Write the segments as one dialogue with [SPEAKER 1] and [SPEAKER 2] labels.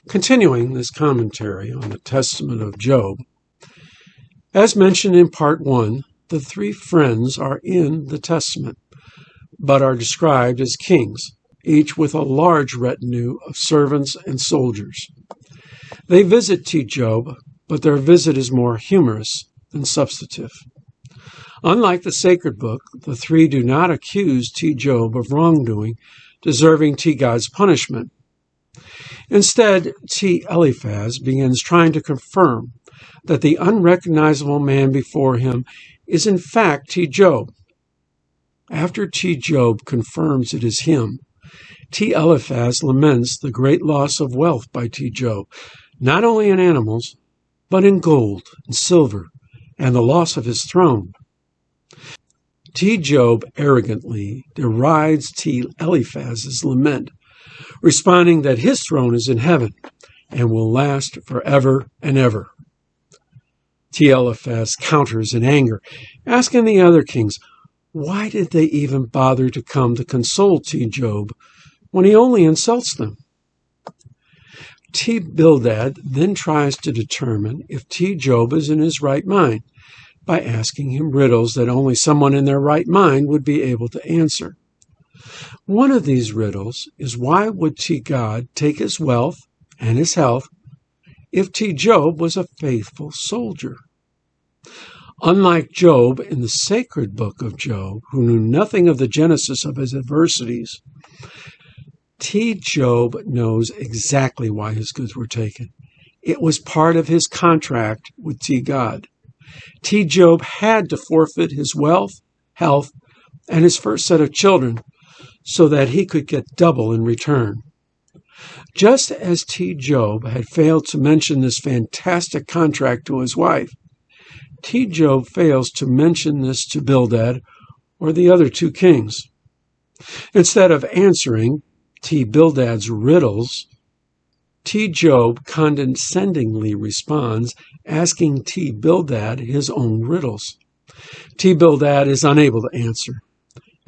[SPEAKER 1] Continuing this commentary on the Testament of Job, as mentioned in Part 1, the three friends are in the Testament, but are described as kings, each with a large retinue of servants and soldiers. They visit T. Job, but their visit is more humorous than substantive. Unlike the sacred book, the three do not accuse T. Job of wrongdoing, deserving T. God's punishment. Instead, T. Eliphaz begins trying to confirm that the unrecognizable man before him is in fact T. Job. After T. Job confirms it is him, T. Eliphaz laments the great loss of wealth by T. Job, not only in animals, but in gold and silver, and the loss of his throne. T. Job arrogantly derides T. Eliphaz's lament, responding that his throne is in heaven and will last forever and ever. T. Eliphaz counters in anger, asking the other kings, why did they even bother to come to console T. Job when he only insults them? T. Bildad then tries to determine if T. Job is in his right mind by asking him riddles that only someone in their right mind would be able to answer. One of these riddles is, why would T. God take his wealth and his health if T. Job was a faithful soldier? Unlike Job in the sacred book of Job, who knew nothing of the genesis of his adversities, T. Job knows exactly why his goods were taken. It was part of his contract with T. God. T. Job had to forfeit his wealth, health, and his first set of children so that he could get double in return. Just as T. Job had failed to mention this fantastic contract to his wife, T. Job fails to mention this to Bildad or the other two kings. Instead of answering T. Bildad's riddles, T. Job condescendingly responds, asking T. Bildad his own riddles. T. Bildad is unable to answer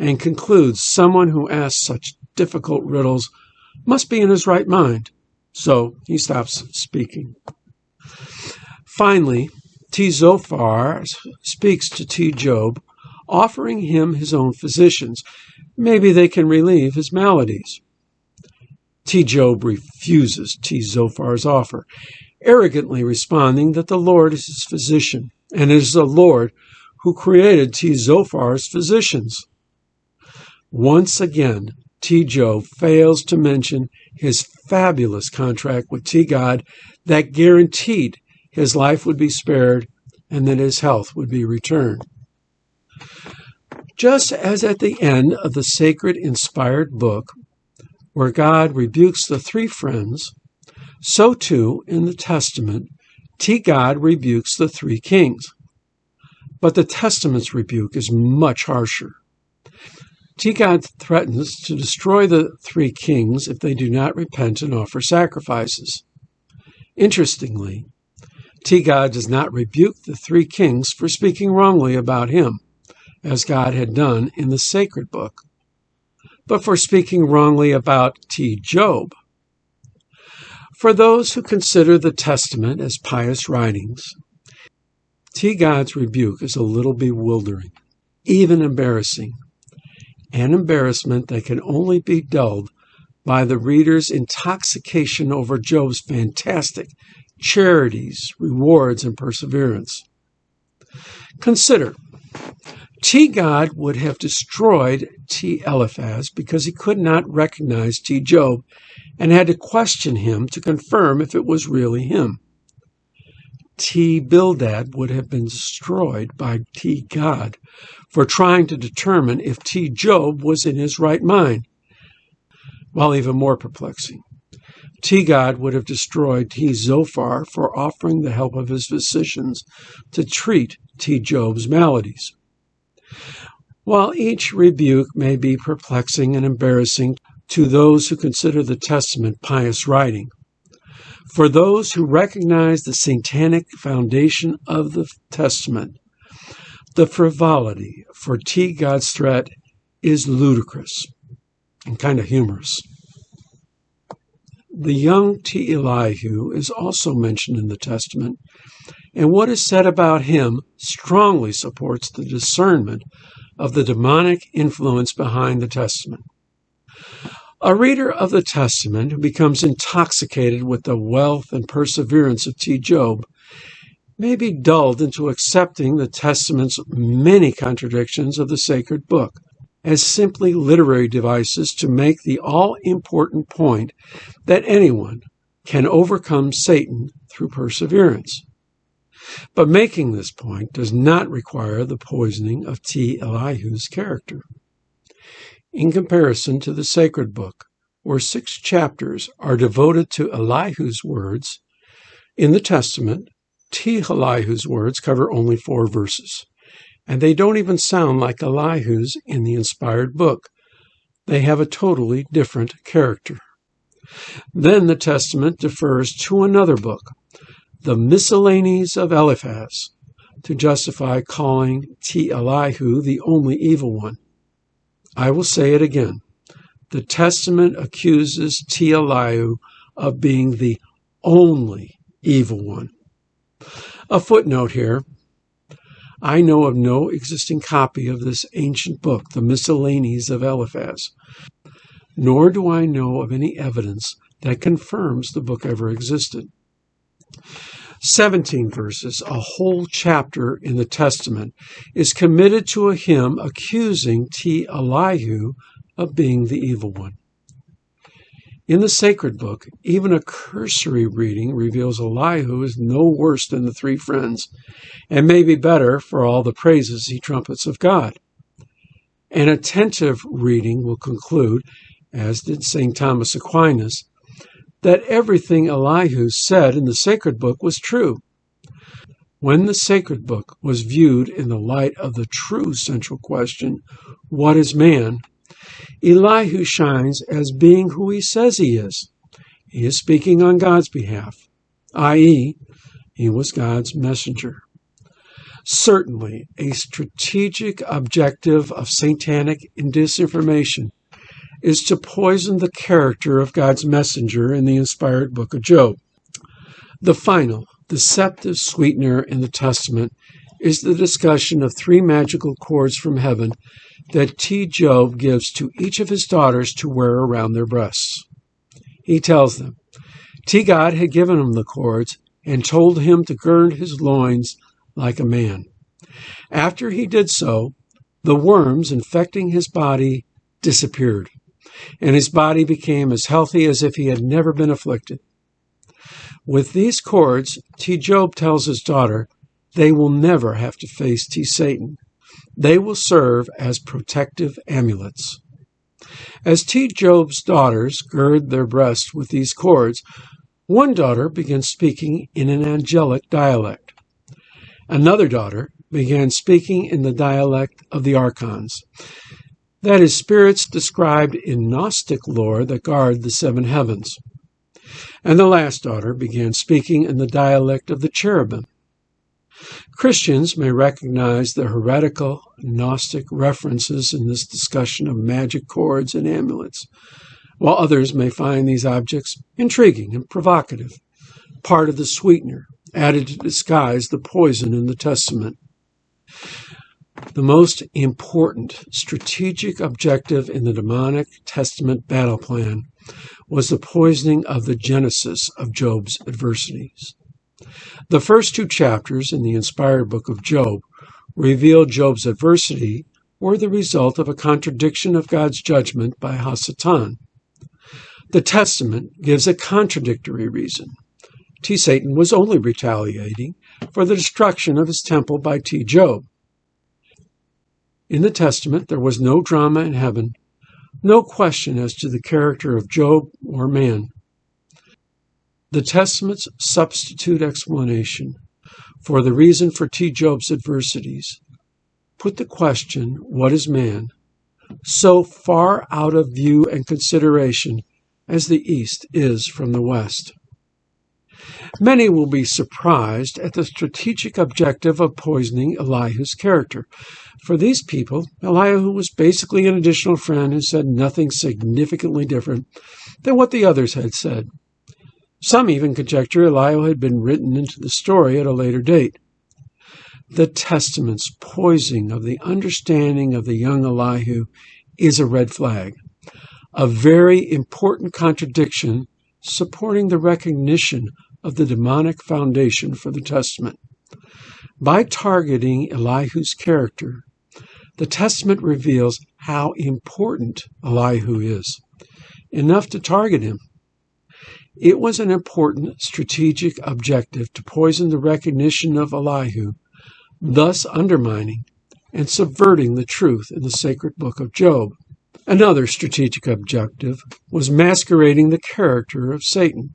[SPEAKER 1] and concludes someone who asks such difficult riddles must be in his right mind, so he stops speaking. Finally, T. Zophar speaks to T. Job, offering him his own physicians. Maybe they can relieve his maladies. T. Job refuses T. Zophar's offer, arrogantly responding that the Lord is his physician, and it is the Lord who created T. Zophar's physicians. Once again, T. Job fails to mention his fabulous contract with T. God that guaranteed his life would be spared and that his health would be returned. Just as at the end of the sacred inspired book, where God rebukes the three friends, so too in the Testament, T. God rebukes the three kings. But the Testament's rebuke is much harsher. T. God threatens to destroy the three kings if they do not repent and offer sacrifices. Interestingly, T. God does not rebuke the three kings for speaking wrongly about him, as God had done in the sacred book, but for speaking wrongly about T. Job. For those who consider the Testament as pious writings, T. God's rebuke is a little bewildering, even embarrassing, an embarrassment that can only be dulled by the reader's intoxication over Job's fantastic charities, rewards, and perseverance. Consider, T. God would have destroyed T. Eliphaz because he could not recognize T. Job and had to question him to confirm if it was really him. T. Bildad would have been destroyed by T. God for trying to determine if T. Job was in his right mind. While even more perplexing, T. God would have destroyed T. Zophar for offering the help of his physicians to treat T. Job's maladies. While each rebuke may be perplexing and embarrassing to those who consider the Testament pious writing, for those who recognize the satanic foundation of the Testament, the frivolity for T. God's threat is ludicrous and kind of humorous. the young T. Elihu is also mentioned in the Testament, and what is said about him strongly supports the discernment of the demonic influence behind the Testament. A reader of the Testament who becomes intoxicated with the wealth and perseverance of T. Job may be dulled into accepting the Testament's many contradictions of the sacred book as simply literary devices to make the all-important point that anyone can overcome Satan through perseverance. But making this point does not require the poisoning of T. Elihu's character. In comparison to the sacred book, where 6 chapters are devoted to Elihu's words, in the Testament, T. Elihu's words cover only 4 verses, and they don't even sound like Elihu's in the inspired book. They have a totally different character. Then the Testament defers to another book, the Miscellanies of Eliphaz, to justify calling T. Elihu the only evil one. I will say it again. The Testament accuses T. Elihu of being the only evil one. A footnote here. I know of no existing copy of this ancient book, the Miscellanies of Eliphaz, nor do I know of any evidence that confirms the book ever existed. 17 verses, a whole chapter in the Testament, is committed to a hymn accusing T. Elihu of being the evil one. In the sacred book, even a cursory reading reveals Elihu is no worse than the 3 friends, and may be better for all the praises he trumpets of God. An attentive reading will conclude, as did St. Thomas Aquinas, that everything Elihu said in the sacred book was true. When the sacred book was viewed in the light of the true central question, what is man? Elihu shines as being who he says he is. He is speaking on God's behalf, i.e., he was God's messenger. Certainly, a strategic objective of satanic disinformation is to poison the character of God's messenger in the inspired book of Job. The final, deceptive sweetener in the Testament is the discussion of 3 magical cords from heaven that T. Job gives to each of his daughters to wear around their breasts. He tells them, T. God had given him the cords and told him to gird his loins like a man. After he did so, the worms infecting his body disappeared, and his body became as healthy as if he had never been afflicted. With these cords, T. Job tells his daughter they will never have to face T. Satan. They will serve as protective amulets. As T. Job's daughters gird their breasts with these cords, one daughter began speaking in an angelic dialect. Another daughter began speaking in the dialect of the archons, that is, spirits described in Gnostic lore that guard the 7 heavens. And the last daughter began speaking in the dialect of the cherubim. Christians may recognize the heretical Gnostic references in this discussion of magic cords and amulets, while others may find these objects intriguing and provocative, part of the sweetener added to disguise the poison in the Testament. The most important strategic objective in the demonic Testament battle plan was the poisoning of the genesis of Job's adversities. The first 2 chapters in the inspired book of Job reveal Job's adversity were the result of a contradiction of God's judgment by Hasatan. The Testament gives a contradictory reason. T. Satan was only retaliating for the destruction of his temple by T. Job. In the Testament, there was no drama in heaven, no question as to the character of Job or man. The Testament's substitute explanation for the reason for T. Job's adversities put the question, what is man, so far out of view and consideration as the East is from the West. Many will be surprised at the strategic objective of poisoning Elihu's character. For these people, Elihu was basically an additional friend who said nothing significantly different than what the others had said. Some even conjecture Elihu had been written into the story at a later date. The Testament's poisoning of the understanding of the young Elihu is a red flag, a very important contradiction supporting the recognition of the demonic foundation for the Testament. By targeting Elihu's character, the Testament reveals how important Elihu is, enough to target him. It was an important strategic objective to poison the recognition of Elihu, thus undermining and subverting the truth in the sacred book of Job. Another strategic objective was masquerading the character of Satan.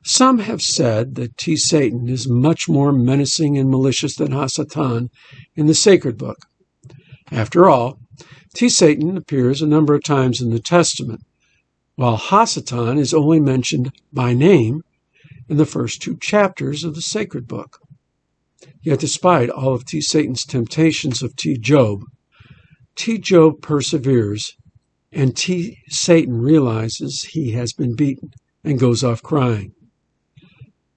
[SPEAKER 1] Some have said that Satan is much more menacing and malicious than Satan in the sacred book. After all, Satan appears a number of times in the Testament, while Satan is only mentioned by name in the first 2 chapters of the sacred book. Yet despite all of Satan's temptations of Job perseveres, and Satan realizes he has been beaten and goes off crying.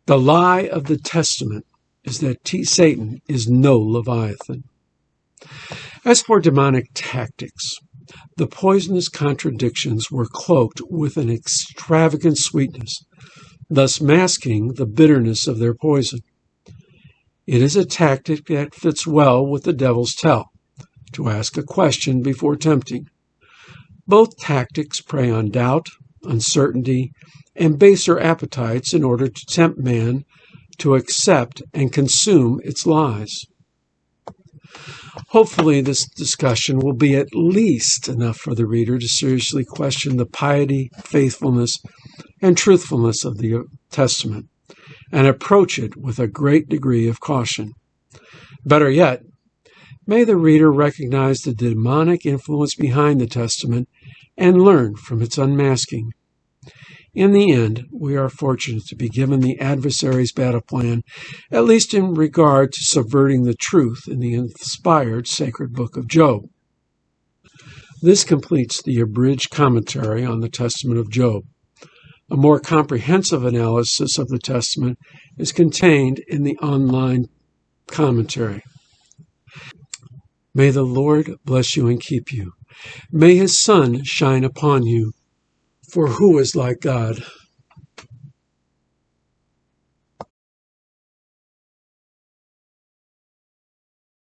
[SPEAKER 1] The lie of the Testament is that Satan is no Leviathan. As for demonic tactics, the poisonous contradictions were cloaked with an extravagant sweetness, thus masking the bitterness of their poison. It is a tactic that fits well with the devil's tell, to ask a question before tempting. Both tactics prey on doubt, uncertainty, and baser appetites in order to tempt man to accept and consume its lies. Hopefully this discussion will be at least enough for the reader to seriously question the piety, faithfulness, and truthfulness of the Testament, and approach it with a great degree of caution. Better yet, may the reader recognize the demonic influence behind the Testament and learn from its unmasking. In the end, we are fortunate to be given the adversary's battle plan, at least in regard to subverting the truth in the inspired sacred book of Job. This completes the abridged commentary on the Testament of Job. A more comprehensive analysis of the Testament is contained in the online commentary. May the Lord bless you and keep you. May his sun shine upon you. For who is like God?